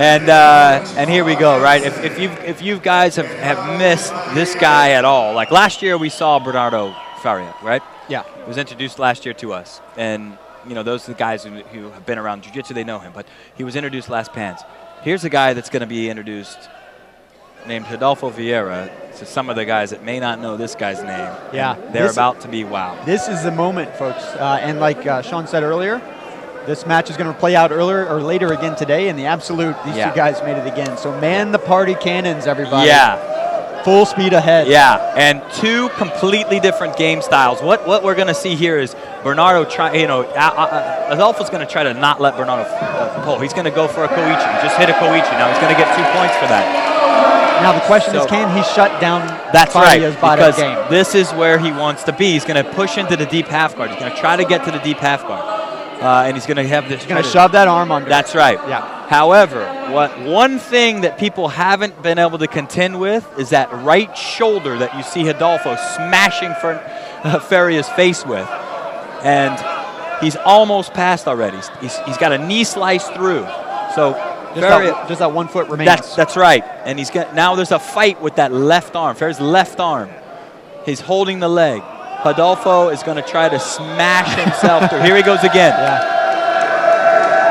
And here we go, right? If you guys have missed this guy at all, like last year we saw Bernardo Faria, right? Yeah. He was introduced last year to us. And, you know, those are the guys who have been around Jiu-Jitsu, they know him. But he was introduced last Pans. Here's a guy that's going to be introduced named Rodolfo Vieira. So some of the guys that may not know this guy's name. Yeah. They're about to be wow. This is the moment, folks. And like Sean said earlier, this match is going to play out earlier or later again today. In the absolute, these two guys made it again. So man the party cannons, everybody. Yeah. Full speed ahead. Yeah, and two completely different game styles. What we're going to see here is Bernardo Rodolfo's going to try to not let Bernardo pull. He's going to go for a koichi. Just hit a koichi. Now he's going to get 2 points for that. Now the question is, can he shut down That's Faria's right, body because game? this is where he wants to be. He's going to push into the deep half guard. He's going to try to get to the deep half guard. And he's going to have this. He's going to shove that arm under. That's right. Yeah. However, one thing that people haven't been able to contend with is that right shoulder that you see Rodolfo smashing Faria's face with. And he's almost passed already. He's got a knee slice through. So just that 1 foot remains. That's right. And now there's a fight with that left arm. Faria's left arm. He's holding the leg. Rodolfo is going to try to smash himself through. Here he goes again. Yeah.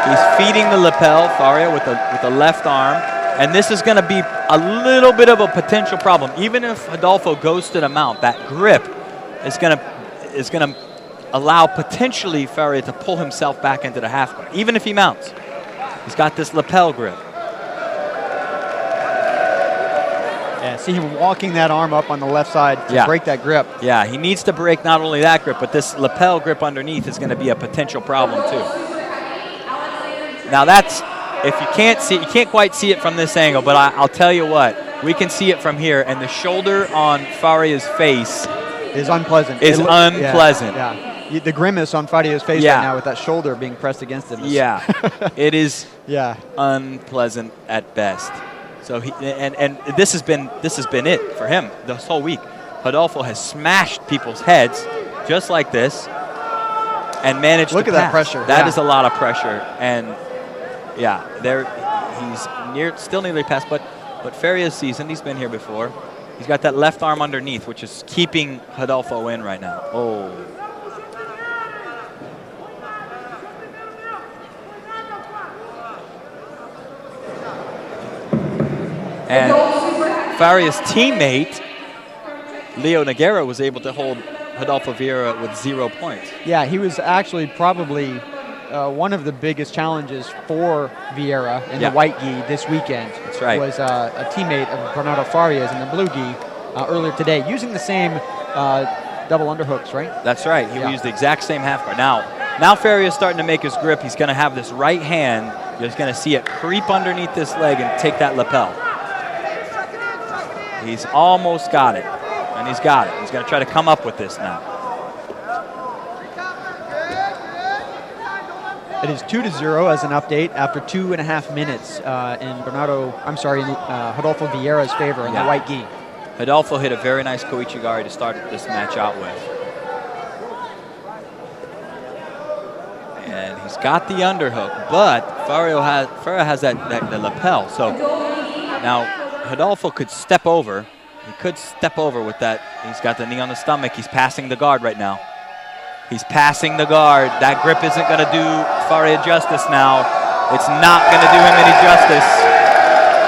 He's feeding the lapel, Faria, with the left arm. And this is going to be a little bit of a potential problem. Even if Rodolfo goes to the mount, that grip is going to allow potentially Faria to pull himself back into the half guard. Even if he mounts. He's got this lapel grip. Yeah, see him walking that arm up on the left side to break that grip. Yeah, he needs to break not only that grip, but this lapel grip underneath is going to be a potential problem too. Now that's, if you can't quite see it from this angle, but I'll tell you what, we can see it from here, and the shoulder on Faria's face is unpleasant. Unpleasant. Yeah. The grimace on Faria's face right now with that shoulder being pressed against him. Yeah, it is unpleasant at best. So and this has been it for him this whole week. Rodolfo has smashed people's heads just like this and managed to pass. Look at that pressure. That is a lot of pressure. And he's still nearly passed, but Faria's seasoned. He's been here before. He's got that left arm underneath, which is keeping Rodolfo in right now. Oh. And Faria's teammate, Leo Nogueira, was able to hold Rodolfo Vieira with 0 points. Yeah, he was actually probably one of the biggest challenges for Vieira in the white gi this weekend. That's right. Was a teammate of Bernardo Faria's in the blue gi earlier today, using the same double underhooks, right? That's right. He used the exact same half guard. Now Faria's starting to make his grip. He's going to have this right hand. You're just going to see it creep underneath this leg and take that lapel. He's almost got it, and he's got it. He's going to try to come up with this now. It is 2-0 as an update after 2.5 minutes in Rodolfo Vieira's favor in the white gi. Rodolfo hit a very nice koichigari to start this match out with. And he's got the underhook, but Faria has the lapel. So now Rodolfo could step over. He could step over with that. He's got the knee on the stomach. He's passing the guard right now. He's passing the guard. That grip isn't going to do Faria justice now. It's not going to do him any justice.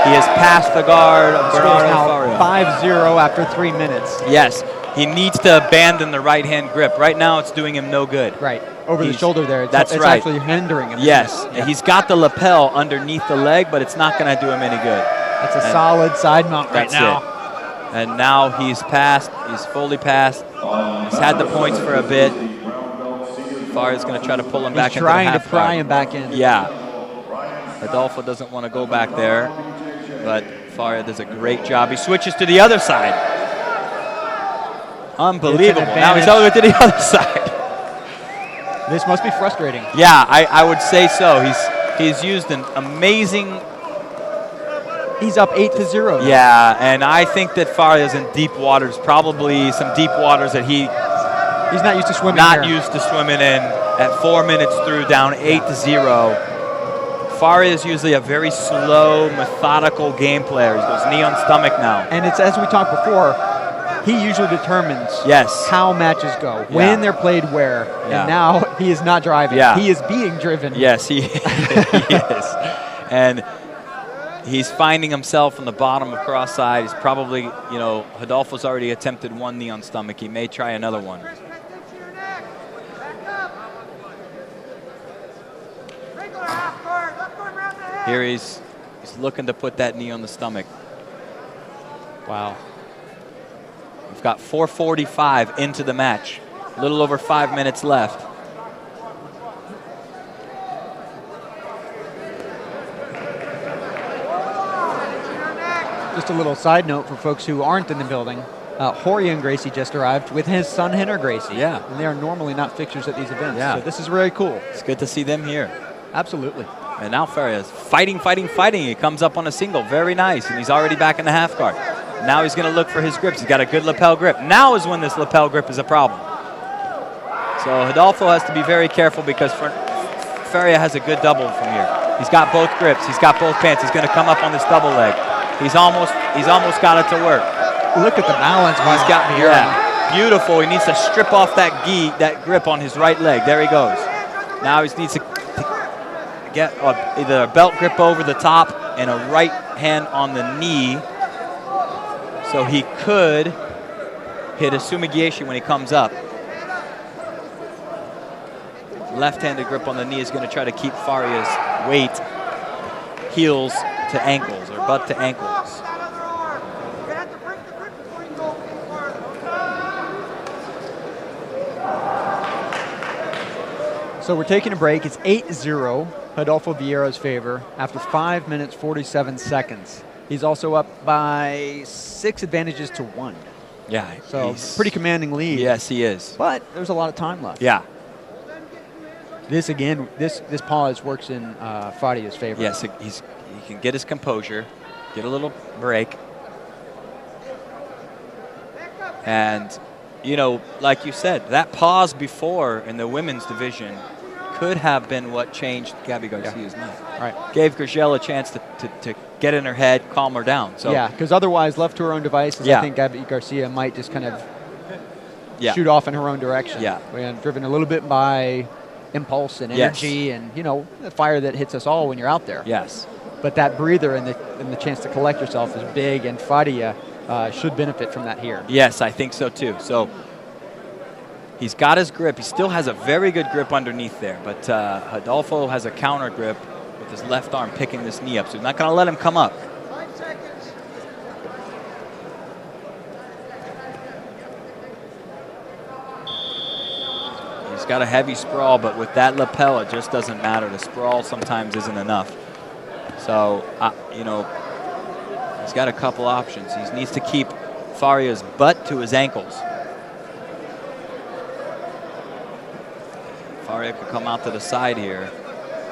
He has passed the guard of Bernardo Faria. 5-0 after 3 minutes. Yes. He needs to abandon the right-hand grip. Right now, it's doing him no good. Right. Over the shoulder there. It's actually hindering him. Yes. Yeah. He's got the lapel underneath the leg, but it's not going to do him any good. That's a solid side mount right now. It. And now he's passed. He's fully passed. He's had the points for a bit. Faria's going to try to pull him back into the half guard. He's trying to pry him back in. Yeah. Rodolfo doesn't want to go back there, but Faria does a great job. He switches to the other side. Unbelievable. Now he's all the way to the other side. This must be frustrating. Yeah, I would say so. He's used an amazing... He's up 8-0. Yeah, and I think that Faria's in deep waters, probably some deep waters that he's not used to swimming in. At 4 minutes through, down 8-0. Faria is usually a very slow, methodical game player. He goes knee on stomach now. And it's, as we talked before, he usually determines how matches go, when they're played where. And now he is not driving. He is being driven. Yes, he is. And he's finding himself on the bottom of cross side. He's probably, Rodolfo's already attempted one knee on stomach. He may try another one. Here he's looking to put that knee on the stomach. Wow. We've got 4:45 into the match. A little over 5 minutes left. Just a little side note for folks who aren't in the building. Horian Gracie just arrived with his son, Henner Gracie. Yeah. And they are normally not fixtures at these events. Yeah. So this is really cool. It's good to see them here. Absolutely. And now Faria is fighting. He comes up on a single. Very nice. And he's already back in the half guard. Now he's going to look for his grips. He's got a good lapel grip. Now is when this lapel grip is a problem. So Rodolfo has to be very careful because Faria has a good double from here. He's got both grips. He's got both pants. He's going to come up on this double leg. He's almost got it to work. Look at the balance he's got here. Yeah, beautiful. He needs to strip off that grip on his right leg. There he goes. Now he needs to get either a belt grip over the top and a right hand on the knee, so he could hit a sumigiashi when he comes up. Left-handed grip on the knee is going to try to keep Faria's weight heels to ankles or butt to ankles. So we're taking a break. It's 8-0, Rodolfo Vieira's favor after 5 minutes, 47 seconds. He's also up by 6 advantages to 1. Yeah. So pretty commanding lead. Yes, he is. But there's a lot of time left. Yeah. This again, this pause works in Faria's favor. Yes, he can get his composure, get a little break. And, like you said, that pause before in the women's division could have been what changed Gabby Garcia's night. Right. Gave Gurgel a chance to get in her head, calm her down. So yeah, because otherwise, left to her own devices, I think Gabby Garcia might just kind of shoot off in her own direction. Yeah. And driven a little bit by impulse and energy and, the fire that hits us all when you're out there. Yes. But that breather and the chance to collect yourself is big, and Faria should benefit from that here. Yes, I think so too. So he's got his grip. He still has a very good grip underneath there, but Rodolfo has a counter grip with his left arm picking this knee up, so he's not going to let him come up. He's got a heavy sprawl, but with that lapel, it just doesn't matter. The sprawl sometimes isn't enough. So, he's got a couple options. He needs to keep Faria's butt to his ankles. Faria could come out to the side here,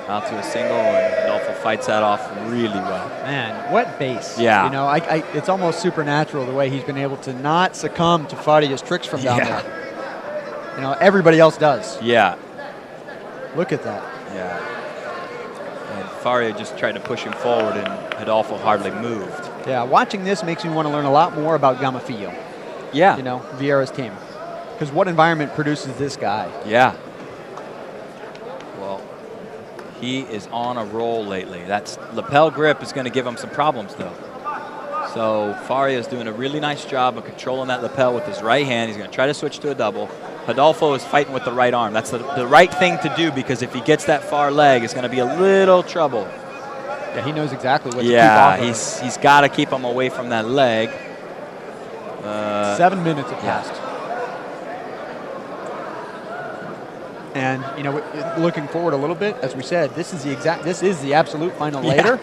out to a single, and Rodolfo fights that off really well. Man, what base. Yeah. It's almost supernatural the way he's been able to not succumb to Faria's tricks from down there. Everybody else does. Yeah. Look at that. Yeah. And Faria just tried to push him forward, and Rodolfo hardly moved. Yeah, watching this makes me want to learn a lot more about Gamafillo. Yeah. Vieira's team. Because what environment produces this guy? Yeah. Well, he is on a roll lately. That lapel grip is going to give him some problems, though. So Faria is doing a really nice job of controlling that lapel with his right hand. He's going to try to switch to a double. Rodolfo is fighting with the right arm. That's the right thing to do, because if he gets that far leg, it's going to be a little trouble. Yeah, he knows exactly what to keep off of. He's got to keep him away from that leg. 7 minutes have passed. And looking forward a little bit, as we said, this is the absolute final later.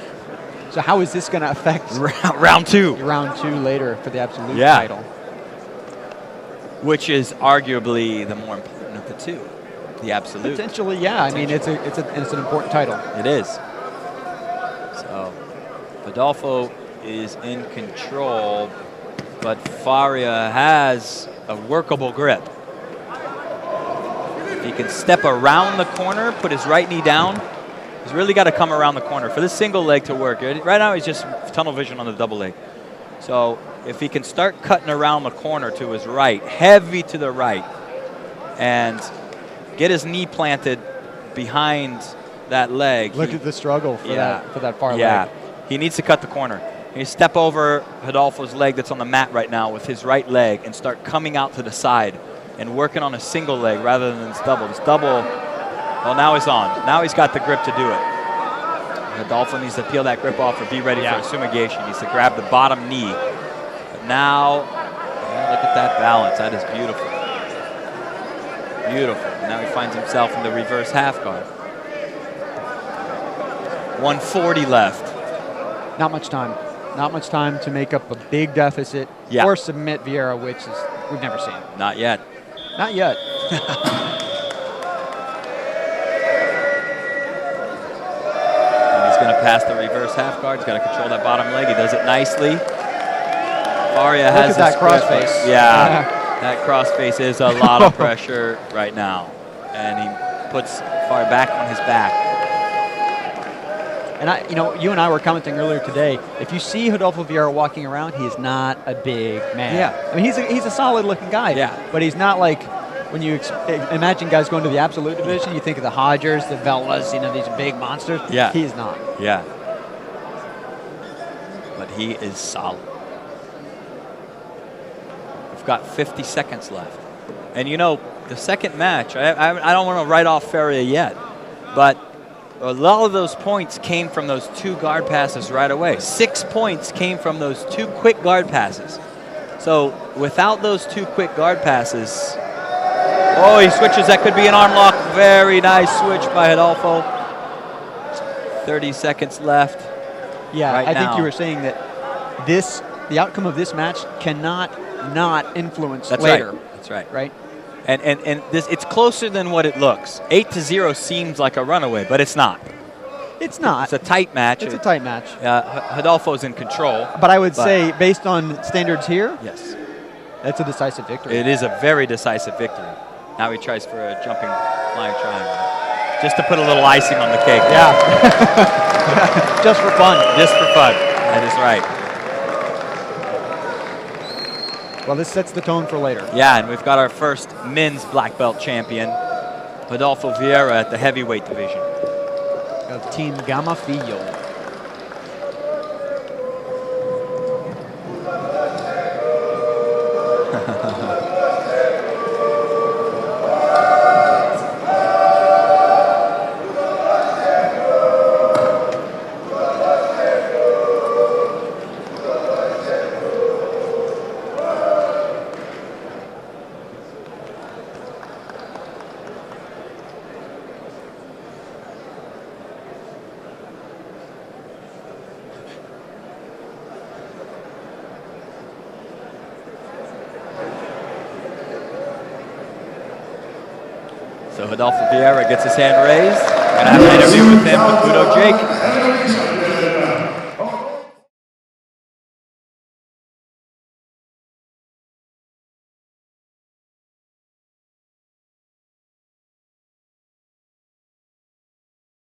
So how is this going to affect round two? Round 2 later for the absolute title. Which is arguably the more important of the two, the absolute. Potentially, yeah. I mean, it's an important title. It is. So Rodolfo is in control, but Faria has a workable grip. If he can step around the corner, put his right knee down, He's really got to come around the corner for this single leg to work. Right now, he's just tunnel vision on the double leg. So if he can start cutting around the corner to his right, heavy to the right, and get his knee planted behind that leg. Look at the struggle for that far leg. Yeah, he needs to cut the corner. He needs to step over Rodolfo's leg that's on the mat right now with his right leg and start coming out to the side and working on a single leg rather than this double. This double, well, now he's on. Now he's got the grip to do it. Rodolfo needs to peel that grip off or be ready for a sumigation. He needs to grab the bottom knee. But now, look at that balance. That is beautiful. Beautiful. Now he finds himself in the reverse half guard. 140 left. Not much time. Not much time to make up a big deficit or submit Vieira, which is we've never seen. Not yet. Not yet. He's going to pass the reverse half guard. He's got to control that bottom leg. He does it nicely. Faria has that crossface. Yeah, that crossface is a lot of pressure right now. And he puts Faria back on his back. And you and I were commenting earlier today, if you see Rodolfo Vieira walking around, he is not a big man. Yeah. I mean, he's a solid-looking guy. Yeah. But he's not like when you imagine guys going to the absolute division, you think of the Hodgers, the Vellas, these big monsters. Yeah. He is not. Yeah. But he is solid. We've got 50 seconds left. And the second match, I don't want to write off Faria yet, but a lot of those points came from those 2 guard passes right away. 6 points came from those 2 quick guard passes. So without those 2 quick guard passes, oh, he switches. That could be an arm lock. Very nice switch by Rodolfo. 30 seconds left. Yeah, I think you were saying that the outcome of this match cannot not influence later. Right. That's right. Right? And it's closer than what it looks. 8-0 seems like a runaway, but it's not. It's not. It's a tight match. It's a tight match. Rodolfo's in control. But I would say, based on standards here, yes, that's a decisive victory. It is a very decisive victory. Now he tries for a jumping flying triangle. Just to put a little icing on the cake. Yeah. Just for fun. Just for fun. That is right. Well, this sets the tone for later. Yeah, and we've got our first men's black belt champion, Rodolfo Vieira, at the heavyweight division. Of Team Gama Filho. So Rodolfo Vieira gets his hand raised. We're going to have an interview with him with Udo Jake.